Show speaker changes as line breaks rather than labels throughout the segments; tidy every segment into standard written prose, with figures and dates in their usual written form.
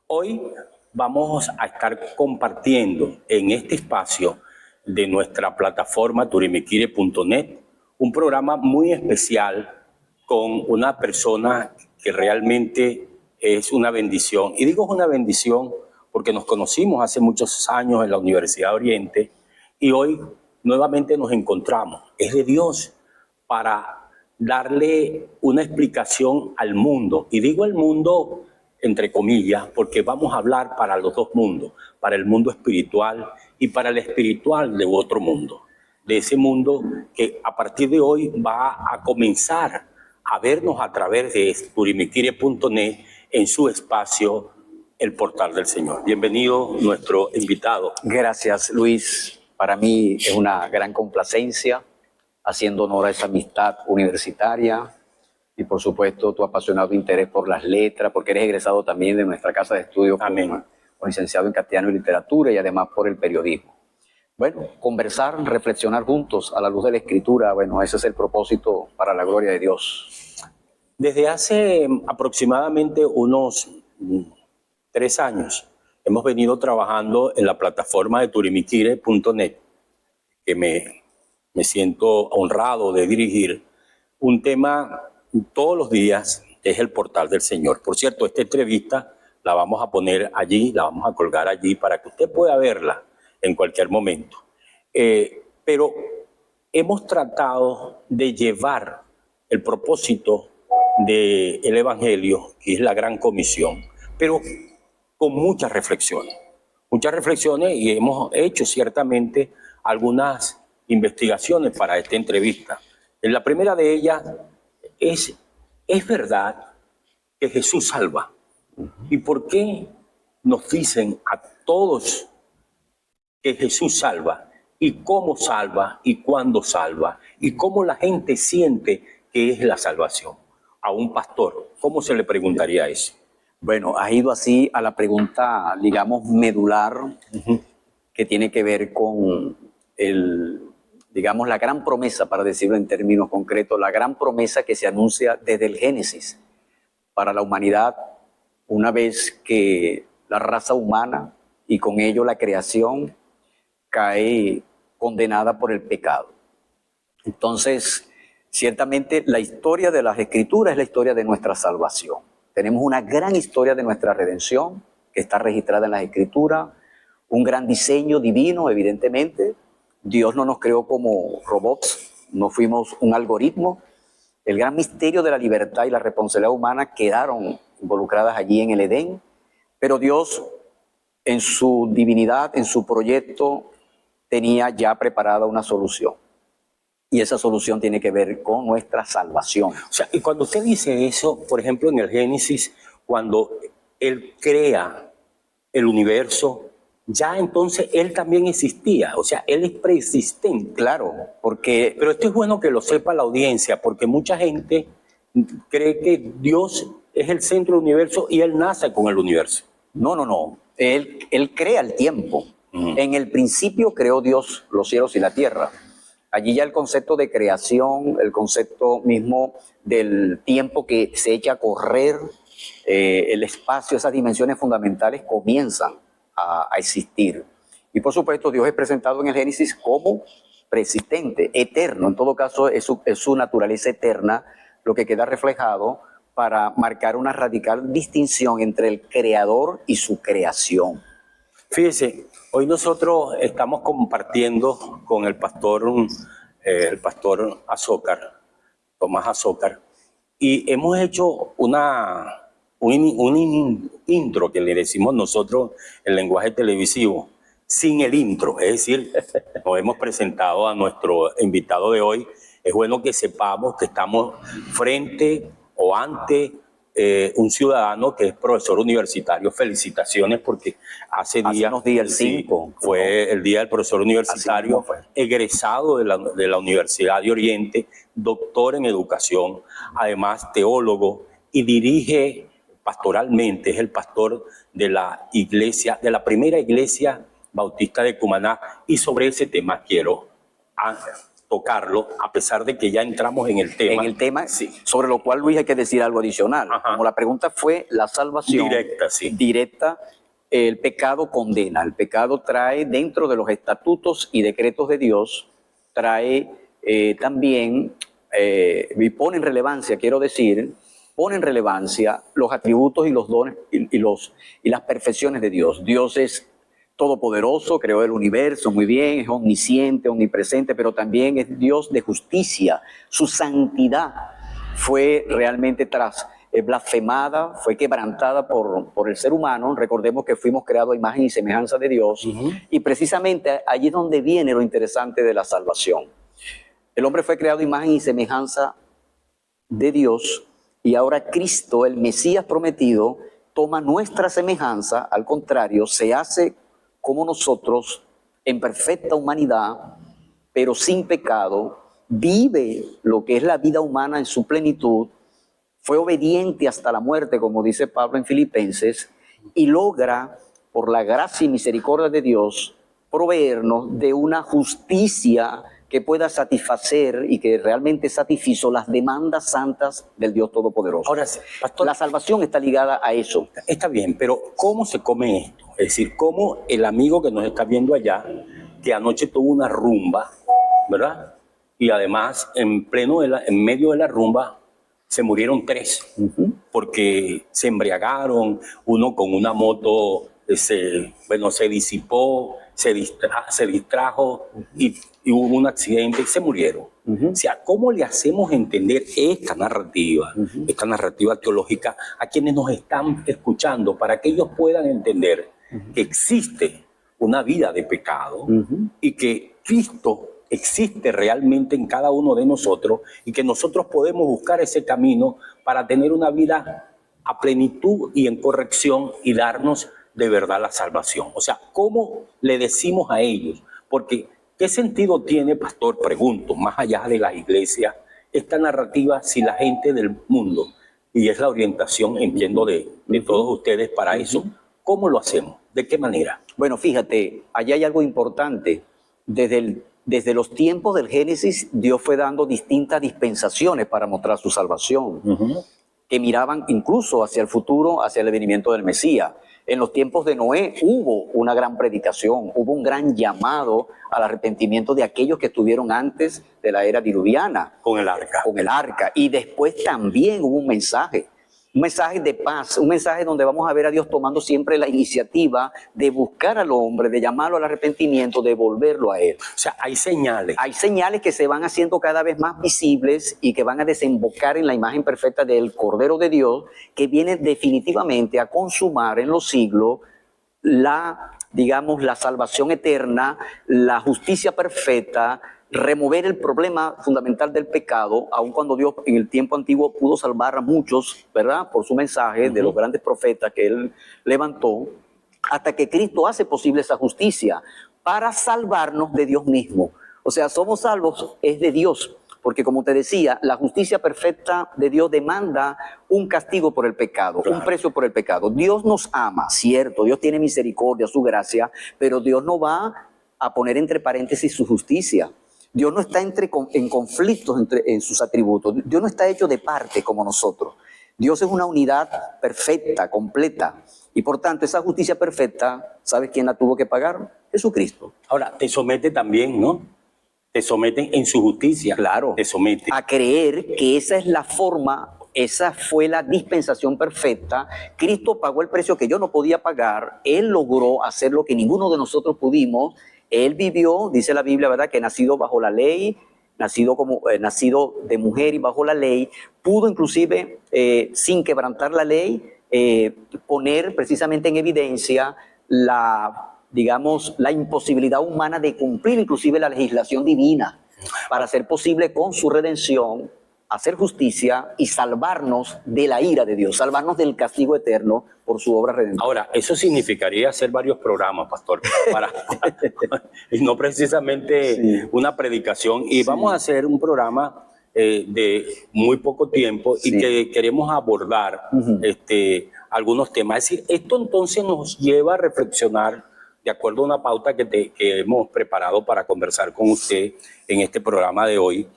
Hoy vamos a estar compartiendo en este espacio de nuestra plataforma turimiquire.net un programa muy especial con una persona que realmente es una bendición. Y digo es una bendición porque nos conocimos hace muchos años en la Universidad de Oriente y hoy nuevamente nos encontramos. Es de Dios para darle una explicación al mundo. Y digo el mundo entre comillas, porque vamos a hablar para los dos mundos, para el mundo espiritual y para el espiritual de otro mundo, de ese mundo que a partir de hoy va a comenzar a vernos a través de turimiquire.net en su espacio, el portal del Señor. Bienvenido nuestro invitado.
Gracias, Luis. Para mí es una gran complacencia, haciendo honor a esa amistad universitaria, y por supuesto tu apasionado interés por las letras, porque eres egresado también de nuestra casa de estudio como licenciado en castellano y literatura y además por el periodismo. Bueno, conversar, reflexionar juntos a la luz de la escritura, bueno, ese es el propósito para la gloria de Dios.
Desde hace aproximadamente unos 3 años hemos venido trabajando en la plataforma de turimiquire.net, que me siento honrado de dirigir, un tema todos los días es el portal del Señor. Por cierto, esta entrevista la vamos a poner allí, la vamos a colgar allí para que usted pueda verla en cualquier momento. Pero hemos tratado de llevar el propósito del Evangelio, que es la gran comisión, pero con muchas reflexiones y hemos hecho ciertamente algunas investigaciones para esta entrevista. En la primera de ellas, ¿es verdad que Jesús salva? ¿Y por qué nos dicen a todos que Jesús salva? ¿Y cómo salva? ¿Y cuándo salva? ¿Y cómo la gente siente que es la salvación? A un pastor, ¿cómo se le preguntaría eso?
Bueno, has ido así a la pregunta, digamos, medular, que tiene que ver con digamos, la gran promesa, para decirlo en términos concretos, la gran promesa que se anuncia desde el Génesis para la humanidad, una vez que la raza humana y con ello la creación cae condenada por el pecado. Entonces, ciertamente la historia de las Escrituras es la historia de nuestra salvación. Tenemos una gran historia de nuestra redención que está registrada en las Escrituras, un gran diseño divino, evidentemente. Dios no nos creó como robots, no fuimos un algoritmo. El gran misterio de la libertad y la responsabilidad humana quedaron involucradas allí en el Edén, pero Dios, en su divinidad, en su proyecto, tenía ya preparada una solución. Y esa solución tiene que ver con nuestra salvación.
O sea, y cuando usted dice eso, por ejemplo, en el Génesis, cuando Él crea el universo, ya entonces Él también existía, o sea, Él es preexistente.
Claro, porque...
Pero esto es bueno que lo sepa la audiencia, porque mucha gente cree que Dios es el centro del universo y Él nace con el universo.
No. Él crea el tiempo. En el principio creó Dios los cielos y la tierra. Allí ya el concepto de creación, el concepto mismo del tiempo que se echa a correr, el espacio, esas dimensiones fundamentales comienzan a existir. Y por supuesto Dios es presentado en el Génesis como preexistente, eterno. En todo caso es su naturaleza eterna lo que queda reflejado para marcar una radical distinción entre el creador y su creación.
Fíjese, hoy nosotros estamos compartiendo con el pastor Azócar, Tomás Azócar, y hemos hecho un intro que le decimos nosotros en lenguaje televisivo, sin el intro, es decir, nos hemos presentado a nuestro invitado de hoy. Es bueno que sepamos que estamos frente o ante un ciudadano que es profesor universitario. Felicitaciones, porque hace
unos días, el 5,
fue el día del profesor universitario, egresado de la Universidad de Oriente, doctor en educación, además teólogo, y dirige pastoralmente, es el pastor de la iglesia, de la primera iglesia bautista de Cumaná, y sobre ese tema quiero tocarlo, a pesar de que ya entramos en el tema.
En el tema,
sí.
sobre lo cual, Luis, hay que decir algo adicional.
Ajá.
Como la pregunta fue la salvación
Directa, sí.
directa, el pecado condena. El pecado trae dentro de los estatutos y decretos de Dios, trae también, y pone en relevancia, quiero decir, pone en relevancia los atributos y los dones y las perfecciones de Dios. Dios es todopoderoso, creó el universo, muy bien, es omnisciente, omnipresente, pero también es Dios de justicia. Su santidad fue realmente blasfemada, fue quebrantada por el ser humano. Recordemos que fuimos creados a imagen y semejanza de Dios. Y precisamente allí es donde viene lo interesante de la salvación. El hombre fue creado a imagen y semejanza de Dios, y ahora Cristo, el Mesías prometido, toma nuestra semejanza, al contrario, se hace como nosotros, en perfecta humanidad, pero sin pecado, vive lo que es la vida humana en su plenitud, fue obediente hasta la muerte, como dice Pablo en Filipenses, y logra, por la gracia y misericordia de Dios, proveernos de una justicia que pueda satisfacer y que realmente satisfizo las demandas santas del Dios Todopoderoso.
Ahora, pastor,
la salvación está ligada a eso.
Está bien, pero ¿cómo se come esto? Es decir, ¿cómo el amigo que nos está viendo allá, que anoche tuvo una rumba, ¿verdad? Y además, en medio de la rumba, se murieron 3, porque se embriagaron, uno con una moto se disipó, se distrajo y hubo un accidente y se murieron. O sea, ¿cómo le hacemos entender esta narrativa teológica a quienes nos están escuchando para que ellos puedan entender que existe una vida de pecado y que Cristo existe realmente en cada uno de nosotros y que nosotros podemos buscar ese camino para tener una vida a plenitud y en corrección y darnos de verdad la salvación? O sea, ¿cómo le decimos a ellos? Porque, ¿qué sentido tiene, pastor, pregunto, más allá de las iglesias, esta narrativa si la gente del mundo, y es la orientación, entiendo, de todos ustedes para eso, ¿cómo lo hacemos? ¿De qué manera?
Bueno, fíjate, allá hay algo importante. Desde los tiempos del Génesis, Dios fue dando distintas dispensaciones para mostrar su salvación, que miraban incluso hacia el futuro, hacia el venimiento del Mesías. En los tiempos de Noé hubo una gran predicación, hubo un gran llamado al arrepentimiento de aquellos que estuvieron antes de la era diluviana.
Con el arca.
Con el arca. Y después también hubo un mensaje de paz, un mensaje donde vamos a ver a Dios tomando siempre la iniciativa de buscar al hombre, de llamarlo al arrepentimiento, de volverlo a Él.
O sea, hay señales.
Hay señales que se van haciendo cada vez más visibles y que van a desembocar en la imagen perfecta del Cordero de Dios, que viene definitivamente a consumar en los siglos la salvación eterna, la justicia perfecta, remover el problema fundamental del pecado, aun cuando Dios en el tiempo antiguo pudo salvar a muchos, ¿verdad? Por su mensaje de los grandes profetas que Él levantó, hasta que Cristo hace posible esa justicia para salvarnos de Dios mismo. O sea, somos salvos, es de Dios, porque como te decía, la justicia perfecta de Dios demanda un castigo por el pecado, un precio por el pecado. Dios nos ama, cierto, Dios tiene misericordia, su gracia, pero Dios no va a poner entre paréntesis su justicia. Dios no está en conflictos en sus atributos. Dios no está hecho de parte como nosotros. Dios es una unidad perfecta, completa. Y por tanto, esa justicia perfecta, ¿sabes quién la tuvo que pagar? Jesucristo.
Ahora, te somete también, ¿no? Te someten en su justicia.
Claro.
Te somete.
A creer que esa es la forma, esa fue la dispensación perfecta. Cristo pagó el precio que yo no podía pagar. Él logró hacer lo que ninguno de nosotros pudimos. Él vivió, dice la Biblia, ¿verdad?, que nacido bajo la ley, nacido de mujer y bajo la ley, pudo inclusive, sin quebrantar la ley, poner precisamente en evidencia la imposibilidad humana de cumplir inclusive la legislación divina para hacer posible con su redención hacer justicia y salvarnos de la ira de Dios, salvarnos del castigo eterno por su obra redentora.
Ahora, eso significaría hacer varios programas, pastor, y no precisamente una predicación. Y vamos a hacer un programa de muy poco tiempo y que queremos abordar algunos temas. Es decir, esto entonces nos lleva a reflexionar de acuerdo a una pauta que hemos preparado para conversar con usted en este programa de hoy,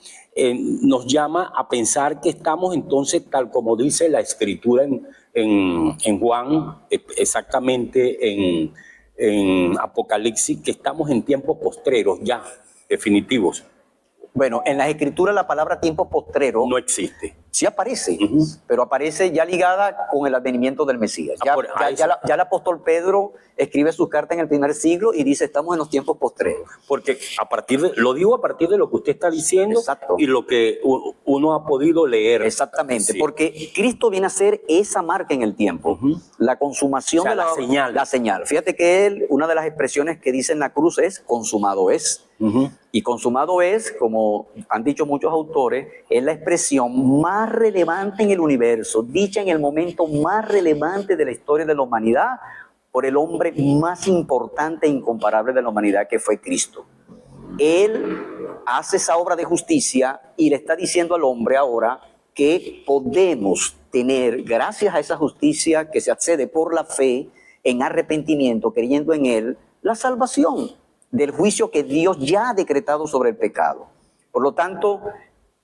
nos llama a pensar que estamos entonces, tal como dice la Escritura en Juan, exactamente en Apocalipsis, que estamos en tiempos postreros ya, definitivos.
Bueno, en las escrituras la palabra tiempo postrero
No existe.
sí aparece, pero aparece ya ligada con el advenimiento del Mesías. Ya el apóstol Pedro escribe su carta en el primer siglo y dice, estamos en los tiempos postreros.
Porque lo digo a partir de lo que usted está diciendo.
Exacto.
Y lo que uno ha podido leer.
Exactamente,
Sí.
porque Cristo viene a ser esa marca en el tiempo, la consumación,
O sea,
de
la señal.
La señal. Fíjate que una de las expresiones que dice en la cruz es consumado es. Y consumado es, como han dicho muchos autores, es la expresión más relevante en el universo, dicha en el momento más relevante de la historia de la humanidad por el hombre más importante e incomparable de la humanidad, que fue Cristo. Él hace esa obra de justicia y le está diciendo al hombre ahora que podemos tener, gracias a esa justicia que se accede por la fe, en arrepentimiento, creyendo en Él, la salvación del juicio que Dios ya ha decretado sobre el pecado. Por lo tanto,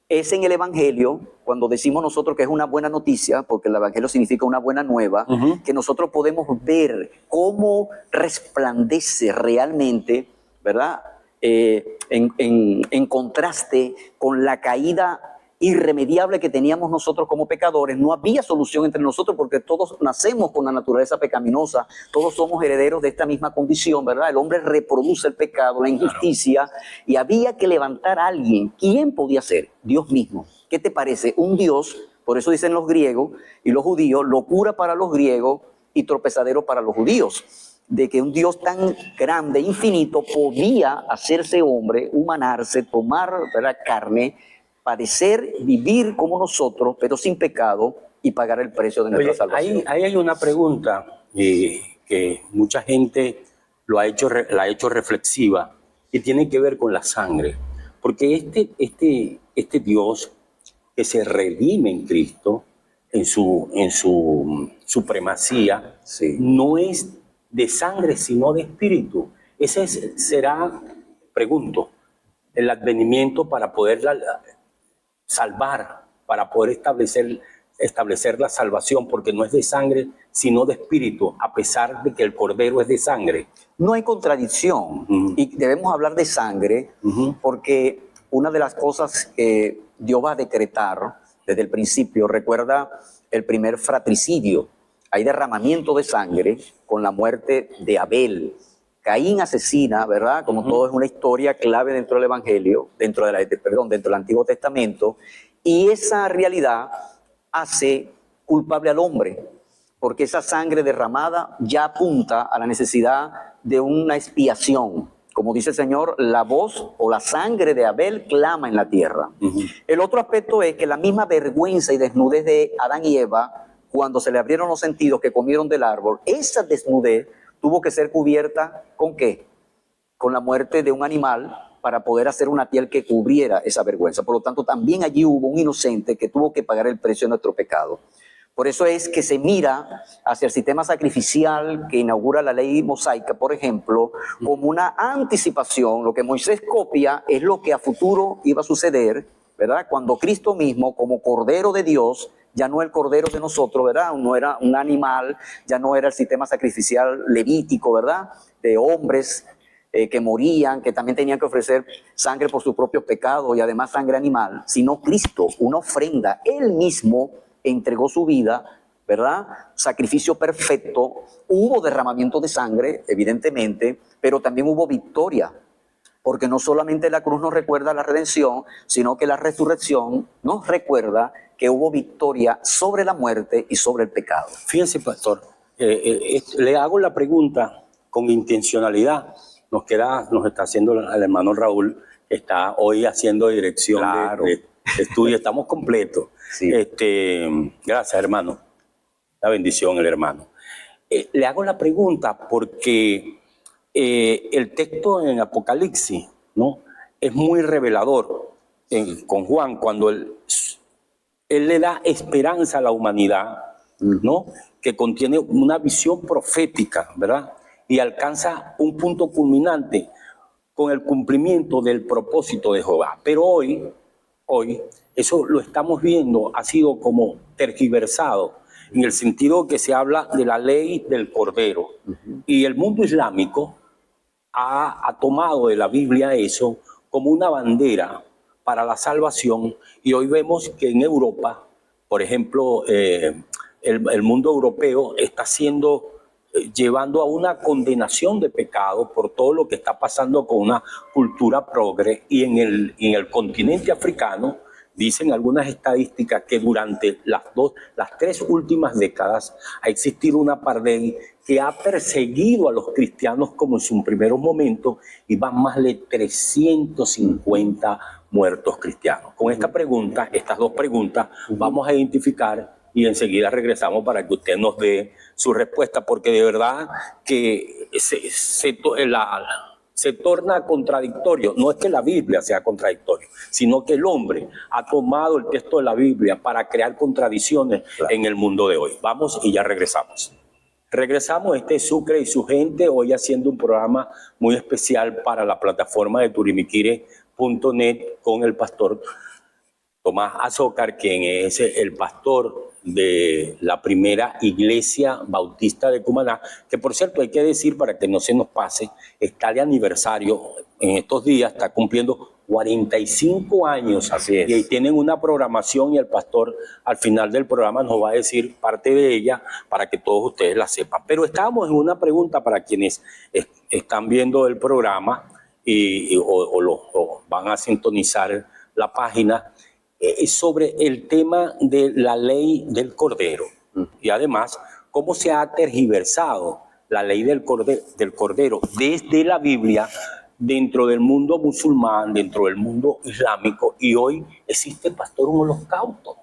es en el Evangelio, cuando decimos nosotros que es una buena noticia, porque el Evangelio significa una buena nueva, que nosotros podemos ver cómo resplandece realmente, ¿verdad? En contraste con la caída irremediable que teníamos nosotros como pecadores. No había solución entre nosotros porque todos nacemos con la naturaleza pecaminosa, todos somos herederos de esta misma condición, ¿verdad? El hombre reproduce el pecado, la injusticia, y había que levantar a alguien. ¿Quién podía ser? Dios mismo. ¿Qué te parece? Un Dios, por eso dicen los griegos y los judíos, locura para los griegos y tropezadero para los judíos, de que un Dios tan grande, infinito, podía hacerse hombre, humanarse, tomar, ¿verdad?, carne, padecer, vivir como nosotros, pero sin pecado, y pagar el precio de nuestra salvación.
Ahí hay una pregunta que mucha gente la ha hecho reflexiva, y tiene que ver con la sangre. Porque este Dios que se redime en Cristo, en su supremacía,
Sí.
no es de sangre, sino de espíritu. Ese será, pregunto, el advenimiento para poder salvar, para poder establecer la salvación, porque no es de sangre, sino de espíritu, a pesar de que el Cordero es de sangre.
No hay contradicción, y debemos hablar de sangre, porque una de las cosas que Dios va a decretar desde el principio, recuerda el primer fratricidio, hay derramamiento de sangre con la muerte de Abel. Caín asesina, ¿verdad? Como todo es una historia clave dentro del Evangelio, dentro del Antiguo Testamento, y esa realidad hace culpable al hombre, porque esa sangre derramada ya apunta a la necesidad de una expiación. Como dice el Señor, la voz o la sangre de Abel clama en la tierra. El otro aspecto es que la misma vergüenza y desnudez de Adán y Eva, cuando se le abrieron los sentidos que comieron del árbol, esa desnudez tuvo que ser cubierta ¿con qué? Con la muerte de un animal para poder hacer una piel que cubriera esa vergüenza. Por lo tanto, también allí hubo un inocente que tuvo que pagar el precio de nuestro pecado. Por eso es que se mira hacia el sistema sacrificial que inaugura la ley mosaica, por ejemplo, como una anticipación. Lo que Moisés copia es lo que a futuro iba a suceder, ¿verdad? Cuando Cristo mismo, como Cordero de Dios, ya no el Cordero de nosotros, ¿verdad? No era un animal, ya no era el sistema sacrificial levítico, ¿verdad? De hombres que morían, que también tenían que ofrecer sangre por sus propios pecados y además sangre animal, sino Cristo, una ofrenda. Él mismo entregó su vida, ¿verdad? Sacrificio perfecto. Hubo derramamiento de sangre, evidentemente, pero también hubo victoria. Porque no solamente la cruz nos recuerda la redención, sino que la resurrección nos recuerda que hubo victoria sobre la muerte y sobre el pecado.
Fíjense, pastor, le hago la pregunta con intencionalidad. Nos está haciendo el hermano Raúl, que está hoy haciendo dirección de estudio. Estamos completos.
Sí.
Gracias, hermano. La bendición, el hermano. Le hago la pregunta porque el texto en Apocalipsis, ¿no?, es muy revelador con Juan, cuando él le da esperanza a la humanidad, ¿no?, que contiene una visión profética, ¿verdad? y alcanza un punto culminante con el cumplimiento del propósito de Jehová. Pero hoy, eso lo estamos viendo, ha sido como tergiversado, en el sentido que se habla de la ley del Cordero. Y el mundo islámico ha tomado de la Biblia eso como una bandera para la salvación, y hoy vemos que en Europa, por ejemplo, el mundo europeo está llevando a una condenación de pecado por todo lo que está pasando con una cultura progre, y en el continente africano dicen algunas estadísticas que durante las 3 últimas décadas ha existido una apartheid que ha perseguido a los cristianos como en sus primeros momentos, y van más de 350 muertos cristianos. Con esta pregunta, estas 2 preguntas, vamos a identificar y enseguida regresamos para que usted nos dé su respuesta, porque de verdad que se torna contradictorio. No es que la Biblia sea contradictorio, sino que el hombre ha tomado el texto de la Biblia para crear contradicciones en el mundo de hoy. Vamos y ya regresamos. Regresamos, este es Sucre y su gente, hoy haciendo un programa muy especial para la plataforma de turimiquire.net con el pastor Tomás Azócar, quien es el pastor de la primera iglesia bautista de Cumaná, que por cierto hay que decir, para que no se nos pase, está de aniversario en estos días, está cumpliendo 45 años.
Así es.
Y ahí tienen una programación, y el pastor al final del programa nos va a decir parte de ella para que todos ustedes la sepan. Pero estábamos en una pregunta para quienes están viendo el programa o van a sintonizar la página, sobre el tema de la ley del Cordero, y además cómo se ha tergiversado la ley del Cordero desde la Biblia dentro del mundo musulmán, dentro del mundo islámico, y hoy existe, pastor, un holocausto.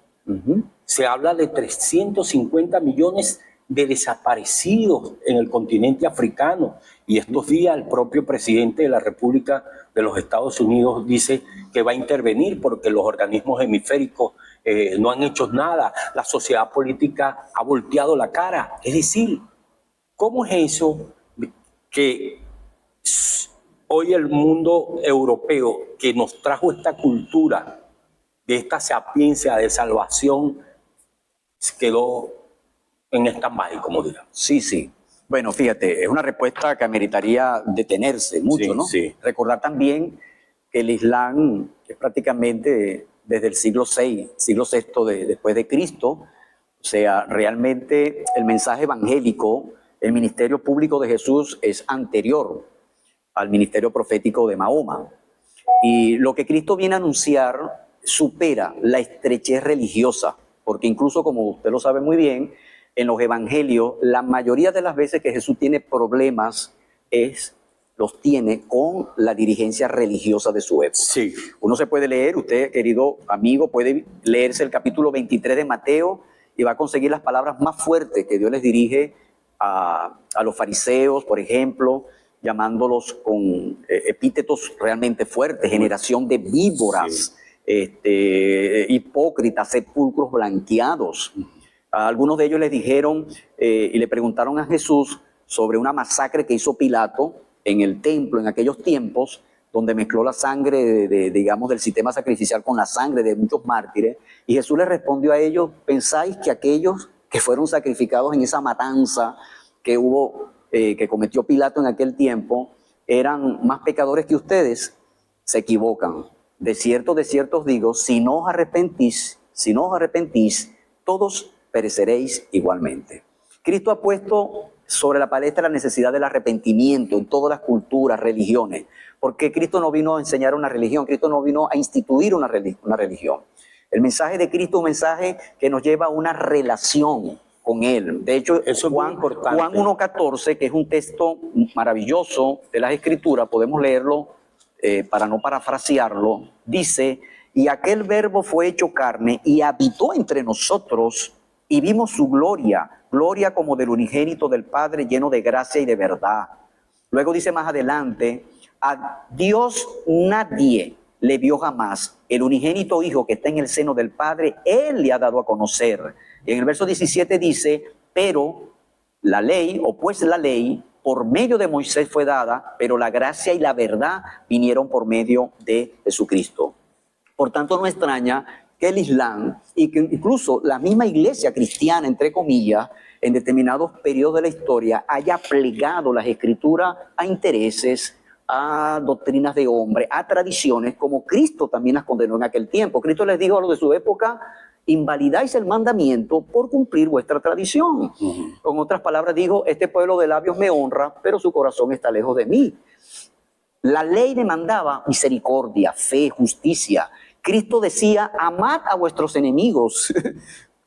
Se habla de 350 millones de desaparecidos en el continente africano, y estos días el propio presidente de la República de los Estados Unidos dice que va a intervenir porque los organismos hemisféricos no han hecho nada, la sociedad política ha volteado la cara. Es decir, ¿cómo es eso que hoy el mundo europeo, que nos trajo esta cultura de esta sapiencia de salvación, quedó en stand-by, como digamos?
Sí. Bueno, fíjate, es una respuesta que ameritaría detenerse mucho,
Sí,
¿no?
sí.
Recordar también que el Islam es prácticamente desde el siglo VI después de Cristo. O sea, realmente el mensaje evangélico, el ministerio público de Jesús es anterior al ministerio profético de Mahoma. Y lo que Cristo viene a anunciar supera la estrechez religiosa, porque incluso, como usted lo sabe muy bien, en los evangelios, la mayoría de las veces que Jesús tiene problemas los tiene con la dirigencia religiosa de su época.
Sí.
Uno se puede leer, usted, querido amigo, puede leerse el capítulo 23 de Mateo y va a conseguir las palabras más fuertes que Dios les dirige a los fariseos, por ejemplo, llamándolos con epítetos realmente fuertes: generación de víboras, hipócritas, sepulcros blanqueados. Algunos de ellos les dijeron y le preguntaron a Jesús sobre una masacre que hizo Pilato en el templo en aquellos tiempos, donde mezcló la sangre digamos, del sistema sacrificial con la sangre de muchos mártires. Y Jesús les respondió a ellos: ¿pensáis que aquellos que fueron sacrificados en esa matanza que hubo, que cometió Pilato en aquel tiempo, eran más pecadores que ustedes? Se equivocan. De cierto os digo, si no os arrepentís, todos pereceréis igualmente. Cristo ha puesto sobre la palestra la necesidad del arrepentimiento en todas las culturas, religiones, porque Cristo no vino a enseñar una religión, Cristo no vino a instituir una religión. El mensaje de Cristo es un mensaje que nos lleva a una relación con Él. De hecho,
eso es
Juan 1:14, que es un texto maravilloso de las Escrituras, podemos leerlo para no parafrasearlo, dice: y aquel verbo fue hecho carne y habitó entre nosotros, y vimos su gloria como del unigénito del Padre, lleno de gracia y de verdad. Luego dice más adelante: a Dios nadie le vio jamás, el unigénito Hijo que está en el seno del Padre, Él le ha dado a conocer. Y en el verso 17 dice: pero la ley, o pues la ley, por medio de Moisés fue dada, pero la gracia y la verdad vinieron por medio de Jesucristo. Por tanto, no extraña que el Islam y que incluso la misma iglesia cristiana, entre comillas, en determinados periodos de la historia haya plegado las escrituras a intereses, a doctrinas de hombre, a tradiciones, como Cristo también las condenó en aquel tiempo. Cristo les dijo a los de su época: invalidáis el mandamiento por cumplir vuestra tradición. Con otras palabras dijo: este pueblo de labios me honra, pero su corazón está lejos de mí. La ley demandaba misericordia, fe, justicia. Cristo decía: amad a vuestros enemigos.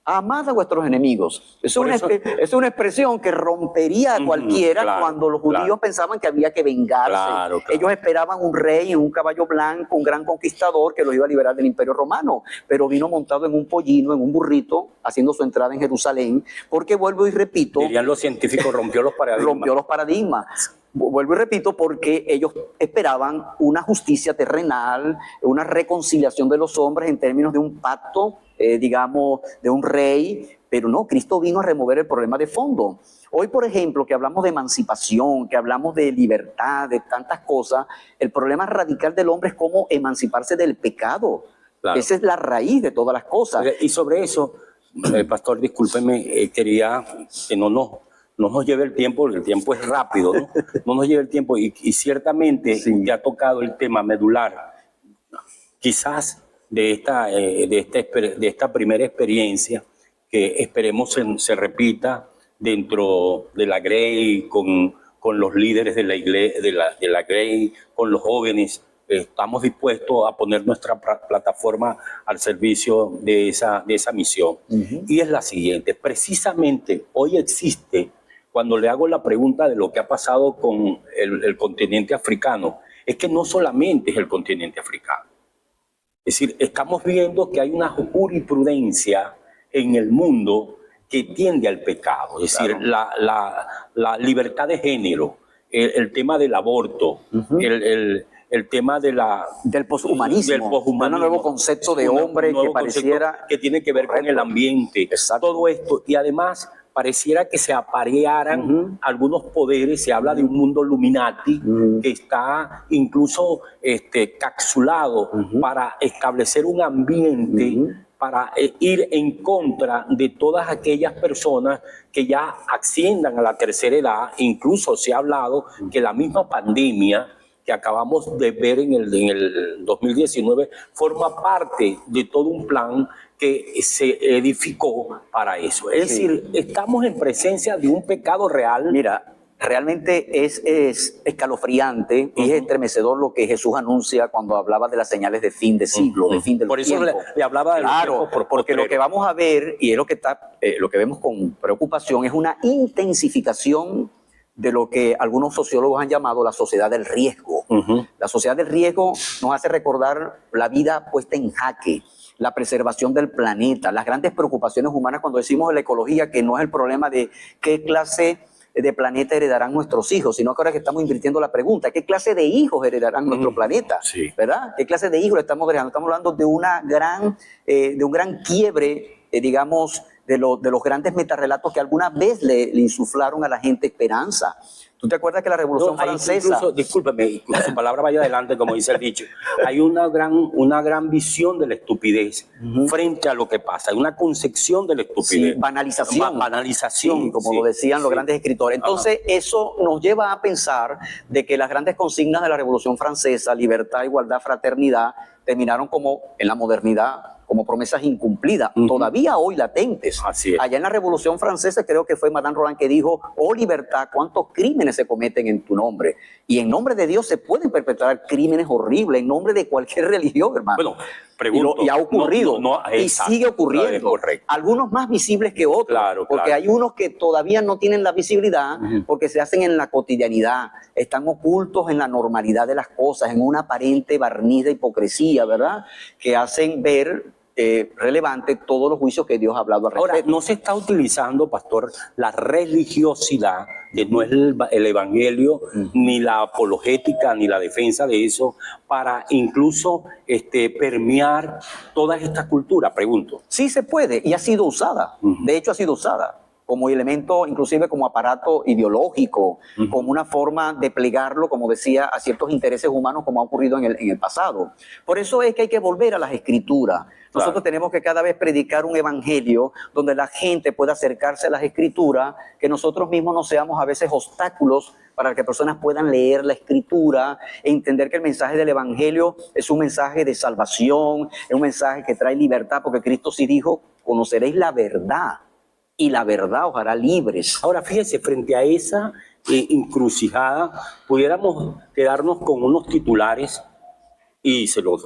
Amad a vuestros enemigos. Es una expresión que rompería a cualquiera cuando los judíos pensaban que había que vengarse. Ellos esperaban un rey en un caballo blanco, un gran conquistador que los iba a liberar del Imperio Romano, pero vino montado en un pollino, en un burrito, haciendo su entrada en Jerusalén, porque vuelvo y repito...
Dirían los científicos, rompió los paradigmas.
Rompió los paradigmas. Vuelvo y repito, porque ellos esperaban una justicia terrenal, una reconciliación de los hombres en términos de un pacto, digamos, de un rey, pero no, Cristo vino a remover el problema de fondo. Hoy, por ejemplo, que hablamos de emancipación, que hablamos de libertad, de tantas cosas, el problema radical del hombre es cómo emanciparse del pecado. Claro. Esa es la raíz de todas las cosas.
Y sobre eso, pastor, discúlpeme, quería que no nos lleve el tiempo, porque el tiempo es rápido, ¿no? No nos lleve el tiempo y ciertamente ya ha tocado el tema medular. Quizás de esta primera experiencia, que esperemos se repita dentro de la Grey, con los líderes de la iglesia, de la Grey, con los jóvenes. Estamos dispuestos a poner nuestra plataforma al servicio de esa misión. Y es la siguiente: precisamente hoy existe, cuando le hago la pregunta de lo que ha pasado con el continente africano, es que no solamente es el continente africano. Es decir, estamos viendo que hay una jurisprudencia en el mundo que tiende al pecado. Es decir, la libertad de género, el tema del aborto, el tema del
poshumanismo, un nuevo concepto de hombre que pareciera...
que tiene que ver con el ambiente. Exacto. Todo esto. Y además pareciera que se aparearan algunos poderes. Se habla de un mundo Illuminati que está incluso capsulado para establecer un ambiente para ir en contra de todas aquellas personas que ya asciendan a la tercera edad. Incluso se ha hablado que la misma pandemia que acabamos de ver en el 2019 forma parte de todo un plan que se edificó para eso. Es decir, estamos en presencia de un pecado real.
Mira, realmente es escalofriante y es estremecedor lo que Jesús anuncia cuando hablaba de las señales de fin de siglo, de fin del tiempo.
Por eso le hablaba de los tiempos
porque lo que vamos a ver, y es lo que vemos con preocupación, es una intensificación de lo que algunos sociólogos han llamado la sociedad del riesgo. La sociedad del riesgo nos hace recordar la vida puesta en jaque, la preservación del planeta, las grandes preocupaciones humanas cuando decimos de la ecología, que no es el problema de qué clase de planeta heredarán nuestros hijos, sino que ahora que estamos invirtiendo la pregunta, ¿qué clase de hijos heredarán nuestro planeta? ¿Verdad? ¿Qué clase de hijos le estamos dejando? Estamos hablando de un gran quiebre, digamos, de los grandes metarrelatos que alguna vez le insuflaron a la gente esperanza. ¿Tú te acuerdas que la Revolución Francesa...
Incluso, discúlpeme, su palabra vaya adelante, como dice el dicho. Hay una gran visión de la estupidez frente a lo que pasa. Hay una concepción de la estupidez.
Sí, banalización.
Banalización.
Sí, como lo decían los grandes escritores. Entonces, eso nos lleva a pensar de que las grandes consignas de la Revolución Francesa, libertad, igualdad, fraternidad, terminaron como en la modernidad, como promesas incumplidas, todavía hoy latentes.
Así es.
Allá en la Revolución Francesa creo que fue Madame Roland que dijo: oh libertad, cuántos crímenes se cometen en tu nombre. Y en nombre de Dios se pueden perpetrar crímenes horribles, en nombre de cualquier religión, hermano.
Bueno, pregunto.
Y ha ocurrido, y sigue ocurriendo. Algunos más visibles que otros, porque hay unos que todavía no tienen la visibilidad, porque se hacen en la cotidianidad, están ocultos en la normalidad de las cosas, en una aparente barniz de hipocresía, ¿verdad? Que hacen ver relevante todos los juicios que Dios ha hablado al respecto.
Ahora, no se está utilizando, pastor, la religiosidad, que no es el evangelio, ni la apologética, ni la defensa de eso, para incluso permear todas estas culturas, pregunto.
Sí se puede, y ha sido usada. De hecho, ha sido usada. como elemento, inclusive como aparato ideológico, como una forma de plegarlo, como decía, a ciertos intereses humanos, como ha ocurrido en el pasado. Por eso es que hay que volver a las Escrituras. Nosotros tenemos que cada vez predicar un evangelio donde la gente pueda acercarse a las Escrituras, que nosotros mismos no seamos a veces obstáculos para que personas puedan leer la Escritura e entender que el mensaje del evangelio es un mensaje de salvación, es un mensaje que trae libertad, porque Cristo sí dijo, conoceréis la verdad y la verdad os hará libres.
Ahora, fíjese, frente a esa encrucijada, pudiéramos quedarnos con unos titulares y se los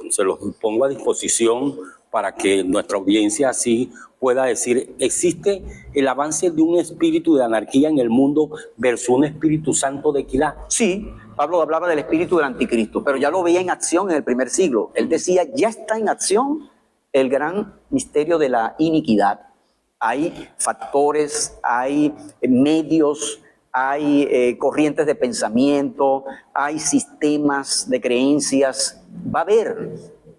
pongo a disposición para que nuestra audiencia así pueda decir, existe el avance de un espíritu de anarquía en el mundo versus un espíritu santo de equidad.
Sí, Pablo hablaba del espíritu del anticristo, pero ya lo veía en acción en el primer siglo. Él decía, ya está en acción el gran misterio de la iniquidad. Hay factores, hay medios, hay corrientes de pensamiento, hay sistemas de creencias. Va a haber,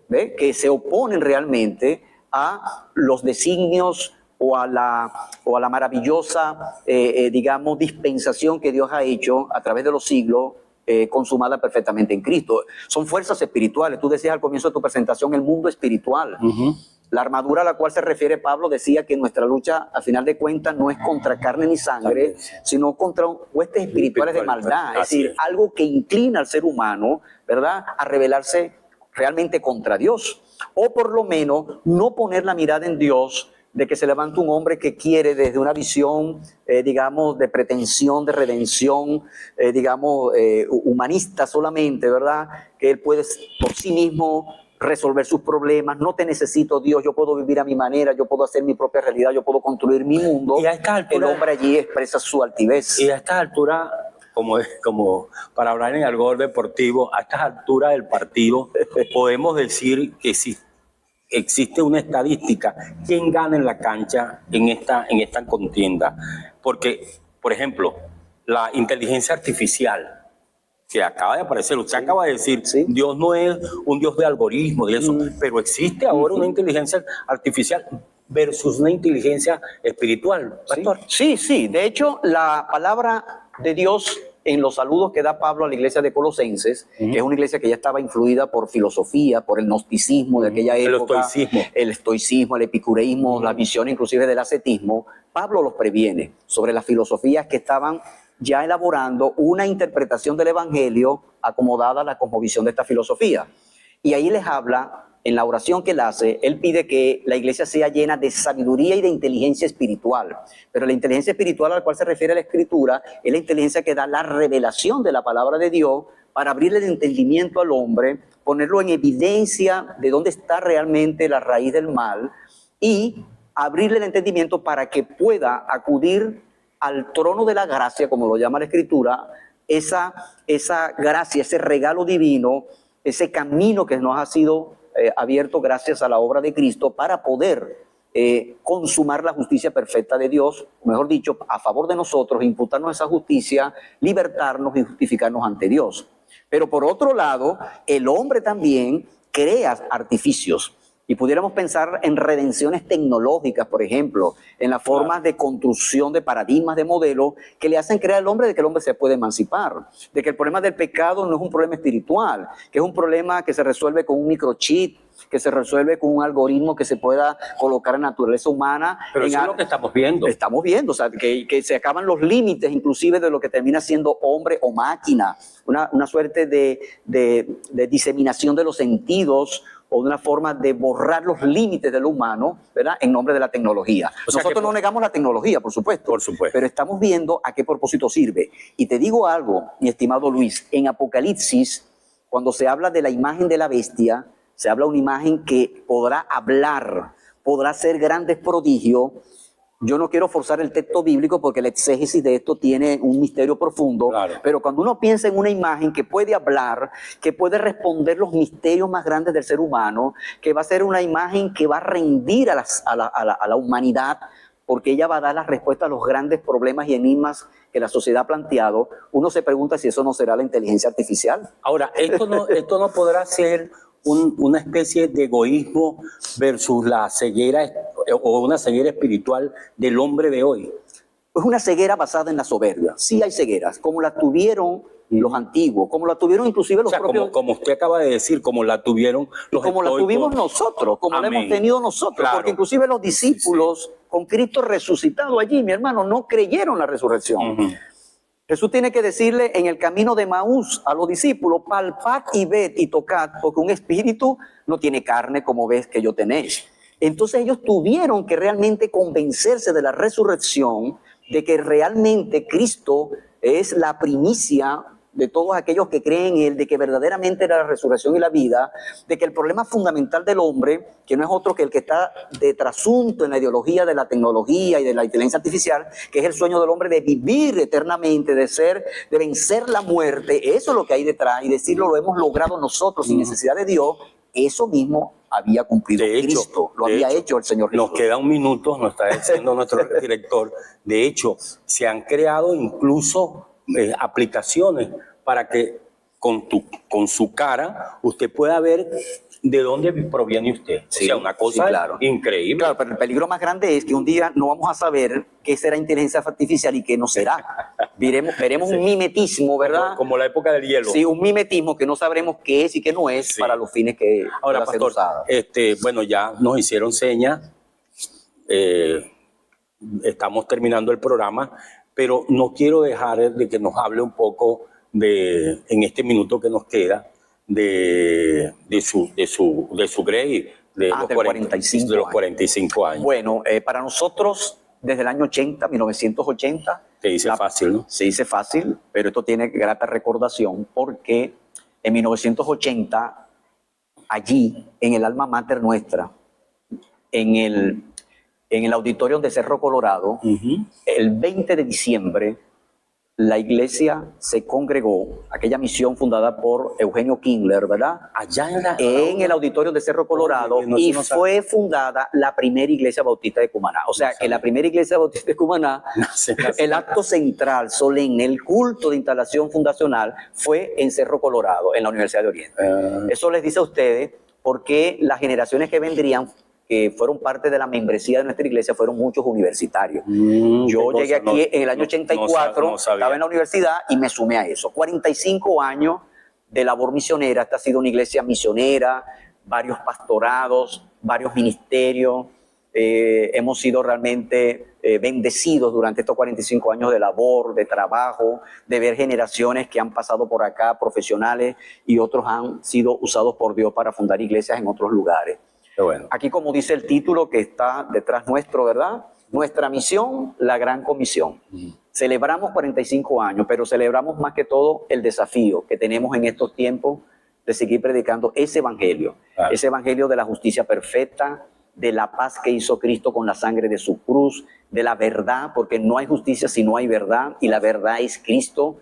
¿ve?, que se oponen realmente a los designios o a la maravillosa, digamos, dispensación que Dios ha hecho a través de los siglos, consumada perfectamente en Cristo. Son fuerzas espirituales. Tú decías al comienzo de tu presentación el mundo espiritual. La armadura a la cual se refiere Pablo decía que nuestra lucha, a final de cuentas, no es contra carne ni sangre, sino contra huestes espirituales de maldad. Es decir, algo que inclina al ser humano, ¿verdad?, a rebelarse realmente contra Dios. O por lo menos no poner la mirada en Dios, de que se levanta un hombre que quiere desde una visión, digamos, de pretensión, de redención, digamos, humanista solamente, ¿verdad?, que él puede por sí mismo resolver sus problemas. No te necesito, Dios, yo puedo vivir a mi manera, yo puedo hacer mi propia realidad, yo puedo construir mi mundo.
Y a esta altura,
el hombre allí expresa su altivez.
Y a estas alturas, como para hablar en algo deportivo, a estas alturas del partido podemos decir que sí, existe una estadística. ¿Quién gana en la cancha en esta contienda? Porque, por ejemplo, la inteligencia artificial que acaba de aparecer, usted acaba de decir, Dios no es un Dios de algoritmos, de eso, pero existe ahora una inteligencia artificial versus una inteligencia espiritual, pastor.
Sí. De hecho, la palabra de Dios en los saludos que da Pablo a la iglesia de Colosenses, que es una iglesia que ya estaba influida por filosofía, por el gnosticismo de aquella época, el estoicismo, el epicureísmo, la visión inclusive del ascetismo, Pablo los previene sobre las filosofías que estaban ya elaborando una interpretación del evangelio acomodada a la cosmovisión de esta filosofía. Y ahí les habla, en la oración que él hace, él pide que la iglesia sea llena de sabiduría y de inteligencia espiritual. Pero la inteligencia espiritual a la cual se refiere la Escritura es la inteligencia que da la revelación de la palabra de Dios para abrirle el entendimiento al hombre, ponerlo en evidencia de dónde está realmente la raíz del mal y abrirle el entendimiento para que pueda acudir al trono de la gracia, como lo llama la Escritura, esa gracia, ese regalo divino, ese camino que nos ha sido abierto gracias a la obra de Cristo para poder consumar la justicia perfecta de Dios, mejor dicho, a favor de nosotros, imputarnos esa justicia, libertarnos y justificarnos ante Dios. Pero por otro lado, el hombre también crea artificios. Y pudiéramos pensar en redenciones tecnológicas, por ejemplo, en la forma de construcción de paradigmas, de modelos que le hacen creer al hombre de que el hombre se puede emancipar, de que el problema del pecado no es un problema espiritual, que es un problema que se resuelve con un microchip, que se resuelve con un algoritmo que se pueda colocar en la naturaleza humana.
Pero eso es lo que estamos viendo.
Estamos viendo, o sea, que se acaban los límites inclusive de lo que termina siendo hombre o máquina, una suerte de diseminación de los sentidos, o de una forma de borrar los límites de lo humano, ¿verdad?, en nombre de la tecnología. Nosotros no negamos la tecnología, por supuesto, pero estamos viendo a qué propósito sirve. Y te digo algo, mi estimado Luis, en Apocalipsis, cuando se habla de la imagen de la bestia, se habla de una imagen que podrá hablar, podrá hacer grandes prodigios. Yo no quiero forzar el texto bíblico porque la exégesis de esto tiene un misterio profundo, pero cuando uno piensa en una imagen que puede hablar, que puede responder los misterios más grandes del ser humano, que va a ser una imagen que va a rendir a la humanidad, porque ella va a dar la respuesta a los grandes problemas y enigmas que la sociedad ha planteado, uno se pregunta si eso no será la inteligencia artificial.
Ahora, esto no podrá ser una especie de egoísmo versus la ceguera o una ceguera espiritual del hombre de hoy.
Es una ceguera basada en la soberbia. Sí hay cegueras, como la tuvieron los antiguos, como la tuvieron inclusive los
O sea,
propios...
como usted acaba de decir, como la tuvieron los
como la
estoicos.
tuvimos nosotros, como la
Amén.
hemos tenido nosotros,
Claro.
porque inclusive los discípulos con Cristo resucitado allí, mi hermano, no creyeron la resurrección.
Ujú.
Jesús tiene que decirle en el camino de Maús a los discípulos, palpad y ved y tocad, porque un espíritu no tiene carne como ves que yo tenéis. Entonces ellos tuvieron que realmente convencerse de la resurrección, de que realmente Cristo es la primicia de todos aquellos que creen en Él, de que verdaderamente era la resurrección y la vida, de que el problema fundamental del hombre, que no es otro que el que está de trasunto en la ideología de la tecnología y de la inteligencia artificial, que es el sueño del hombre de vivir eternamente, de vencer la muerte, eso es lo que hay detrás, y decirlo lo hemos logrado nosotros sin necesidad de Dios, eso mismo había cumplido
De hecho,
Cristo, lo había hecho el Señor Jesús.
Nos queda un minuto, nos está diciendo nuestro director. De hecho, se han creado incluso aplicaciones para que con su cara usted pueda ver de dónde proviene usted.
Sí,
o sea, una cosa
sí, claro.
increíble.
Claro, pero el peligro más grande es que un día no vamos a saber qué será inteligencia artificial y qué no será. Veremos
Sí.
un mimetismo, ¿verdad?
Como la época del hielo.
Sí, un mimetismo que no sabremos qué es y qué no es
Sí.
para los fines que
Ahora,
pueda ser
pastor,
usada.
bueno, ya nos hicieron señas. Estamos terminando el programa, pero no quiero dejar de que nos hable un poco en este minuto que nos queda de su grade, de los
del 45
de los
años.
45 años.
Bueno, para nosotros, desde el año 80, 1980...
Te dice fácil, ¿no?
Se dice fácil, pero esto tiene grata recordación porque en 1980, allí, en el alma mater nuestra, en el auditorio de Cerro Colorado,
Ujú.
el 20 de diciembre, la iglesia se congregó, aquella misión fundada por Eugenio Kindler, ¿verdad?
Allá
En el auditorio de Cerro Colorado,
Oye, no,
y
eso no
fue fundada la primera iglesia bautista de Cumaná. O sea,
No
que
sabía.
la primera iglesia bautista de Cumaná,
Nace.
el acto central, solemne, el culto de instalación fundacional, fue en Cerro Colorado, en la Universidad de Oriente. Eso les dice a ustedes porque las generaciones que vendrían, que fueron parte de la membresía de nuestra iglesia, fueron muchos universitarios. Yo llegué aquí en el año 84, estaba en la universidad y me sumé a eso. 45 años de labor misionera. Esta ha sido una iglesia misionera, varios pastorados, varios ministerios. Hemos sido realmente bendecidos durante estos 45 años de labor, de trabajo, de ver generaciones que han pasado por acá, profesionales, y otros han sido usados por Dios para fundar iglesias en otros lugares.
Qué bueno.
Aquí, como dice el título que está detrás nuestro, ¿verdad? Nuestra misión, la gran comisión. Celebramos 45 años, pero celebramos más que todo el desafío que tenemos en estos tiempos de seguir predicando ese evangelio.
Claro.
Ese evangelio de la justicia perfecta, de la paz que hizo Cristo con la sangre de su cruz, de la verdad, porque no hay justicia si no hay verdad, y la verdad es Cristo.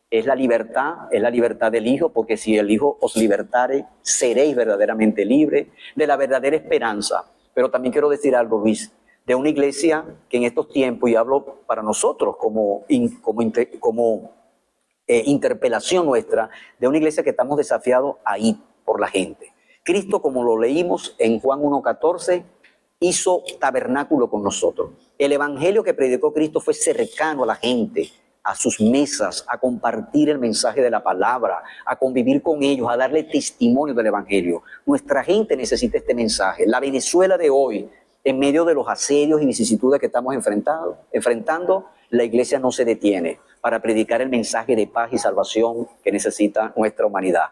Es la libertad del Hijo, porque si el Hijo os libertare, seréis verdaderamente libres, de la verdadera esperanza. Pero también quiero decir algo, Luis, de una iglesia que en estos tiempos, y hablo para nosotros como interpelación nuestra, de una iglesia que estamos desafiados a ir por la gente. Cristo, como lo leímos en Juan 1:14, hizo tabernáculo con nosotros. El evangelio que predicó Cristo fue cercano a la gente, a sus mesas, a compartir el mensaje de la palabra, a convivir con ellos, a darle testimonio del evangelio. Nuestra gente necesita este mensaje. La Venezuela de hoy, en medio de los asedios y vicisitudes que estamos enfrentando, la iglesia no se detiene para predicar el mensaje de paz y salvación que necesita nuestra humanidad.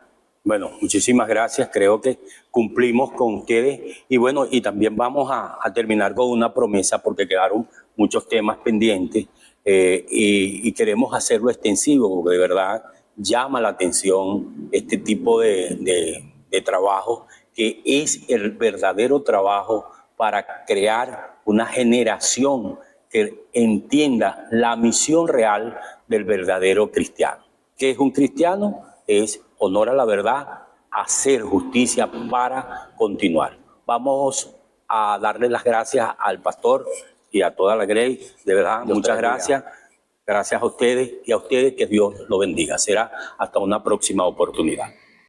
Bueno, muchísimas gracias. Creo que cumplimos con ustedes. Y bueno, y también vamos a terminar con una promesa porque quedaron muchos temas pendientes. Y queremos hacerlo extensivo porque de verdad llama la atención este tipo de trabajo, que es el verdadero trabajo para crear una generación que entienda la misión real del verdadero cristiano. ¿Qué es un cristiano? Es honor a la verdad, hacer justicia para continuar. Vamos a darle las gracias al pastor y a toda la Grey, de verdad,
Dios
muchas
te bendiga.
gracias. Gracias a ustedes y a ustedes, que Dios los bendiga. Será hasta una próxima oportunidad.